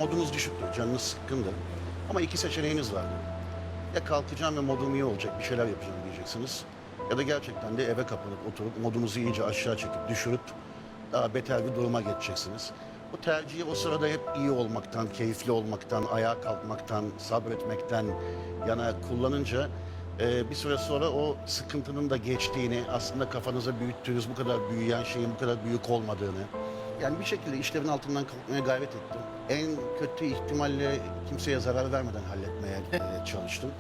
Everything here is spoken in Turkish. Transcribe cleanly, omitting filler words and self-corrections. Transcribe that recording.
Modunuz düşüktür, canınız sıkkındır. Ama iki seçeneğiniz vardı. Ya kalkacağım ve modum iyi olacak, bir şeyler yapacağım diyeceksiniz. Ya da gerçekten de eve kapanıp oturup modunuzu iyice aşağı çekip düşürüp daha beter bir duruma geçeceksiniz. Bu tercihi o sırada hep iyi olmaktan, keyifli olmaktan, ayağa kalkmaktan, sabretmekten yana kullanınca bir süre sonra o sıkıntının da geçtiğini, aslında kafanıza büyüttüğünüz bu kadar büyüyen şeyin bu kadar büyük olmadığını, yani bir şekilde işlerin altından kalkmaya gayret ettim. En kötü ihtimalle kimseye zarar vermeden halletmeye çalıştım.